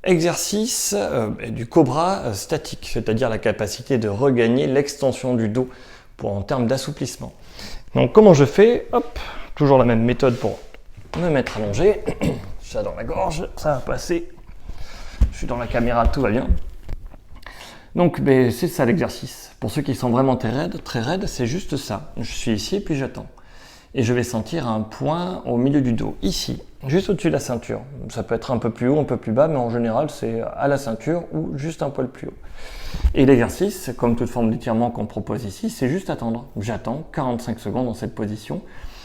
Exercice du cobra statique, c'est-à-dire la capacité de regagner l'extension du dos en termes d'assouplissement. Donc comment je fais? Hop, toujours la même méthode pour me mettre allongé. Ça dans la gorge, ça va passer. Je suis dans la caméra, tout va bien. Donc c'est ça l'exercice. Pour ceux qui sont vraiment très raides, c'est juste ça. Je suis ici puis j'attends. Et je vais sentir un point au milieu du dos, ici, juste au-dessus de la ceinture. Ça peut être un peu plus haut, un peu plus bas, mais en général c'est à la ceinture ou juste un poil plus haut. Et l'exercice, comme toute forme d'étirement qu'on propose ici, c'est juste attendre. J'attends 45 secondes dans cette position.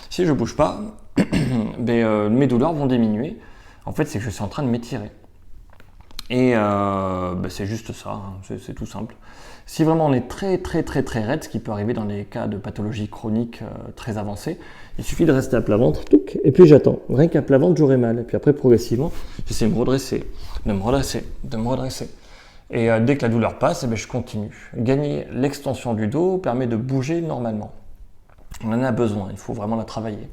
Si je ne bouge pas, mes douleurs vont diminuer. En fait, c'est que je suis en train de m'étirer. Et c'est juste ça, hein, c'est tout simple. Si vraiment on est très raide, ce qui peut arriver dans les cas de pathologie chronique très avancée, il suffit de rester à plat ventre, et puis j'attends. Rien qu'à plat ventre, j'aurai mal. Et puis après, progressivement, j'essaie de me redresser, de me redresser. Et dès que la douleur passe, je continue. Gagner l'extension du dos permet de bouger normalement. On en a besoin, il faut vraiment la travailler.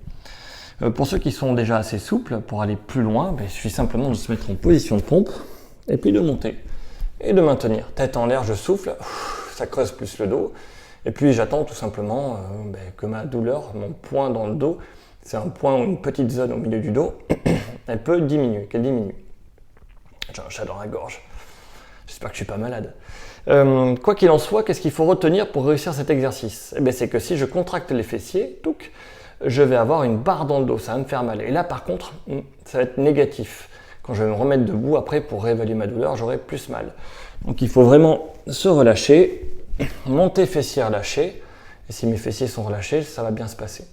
Pour ceux qui sont déjà assez souples, pour aller plus loin, il suffit simplement de se mettre en position de pompe, et puis de monter et de maintenir. Tête en l'air, je souffle, ça creuse plus le dos. Et puis j'attends tout simplement que ma douleur, mon point dans le dos, c'est un point ou une petite zone au milieu du dos, elle peut diminuer, qu'elle diminue. J'ai un chat dans la gorge. J'espère que je ne suis pas malade. Quoi qu'il en soit, qu'est-ce qu'il faut retenir pour réussir cet exercice? C'est que si je contracte les fessiers, je vais avoir une barre dans le dos, ça va me faire mal. Et là par contre, ça va être négatif. Quand je vais me remettre debout après pour réévaluer ma douleur, j'aurai plus mal. Donc il faut vraiment se relâcher, monter fessiers relâchés. Et si mes fessiers sont relâchés, ça va bien se passer.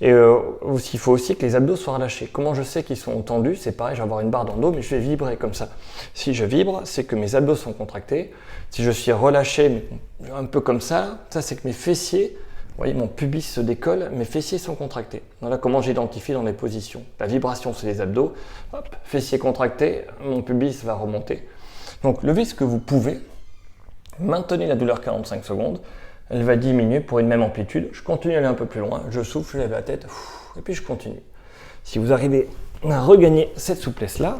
Et il faut aussi que les abdos soient relâchés. Comment je sais qu'ils sont tendus? C'est pareil, je vais avoir une barre dans le dos, mais je vais vibrer comme ça. Si je vibre, c'est que mes abdos sont contractés. Si je suis relâché, mais un peu comme ça c'est que mes fessiers, vous voyez, mon pubis se décolle, mes fessiers sont contractés. Voilà comment j'identifie dans les positions. La vibration, c'est les abdos. Hop, fessiers contractés, mon pubis va remonter. Donc, levez ce que vous pouvez. Maintenez la douleur 45 secondes. Elle va diminuer pour une même amplitude. Je continue à aller un peu plus loin. Je souffle, je lève la tête. Et puis, je continue. Si vous arrivez à regagner cette souplesse-là,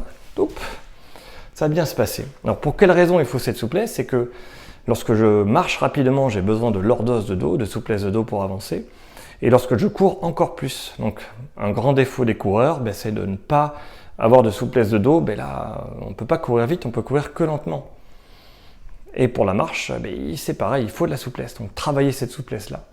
ça va bien se passer. Alors, pour quelle raison il faut cette souplesse? C'est que lorsque je marche rapidement, j'ai besoin de lordose de dos, de souplesse de dos pour avancer. Et lorsque je cours, encore plus. Donc, un grand défaut des coureurs, c'est de ne pas avoir de souplesse de dos. Là, on ne peut pas courir vite, on peut courir que lentement. Et pour la marche, c'est pareil, il faut de la souplesse. Donc, travaillez cette souplesse-là.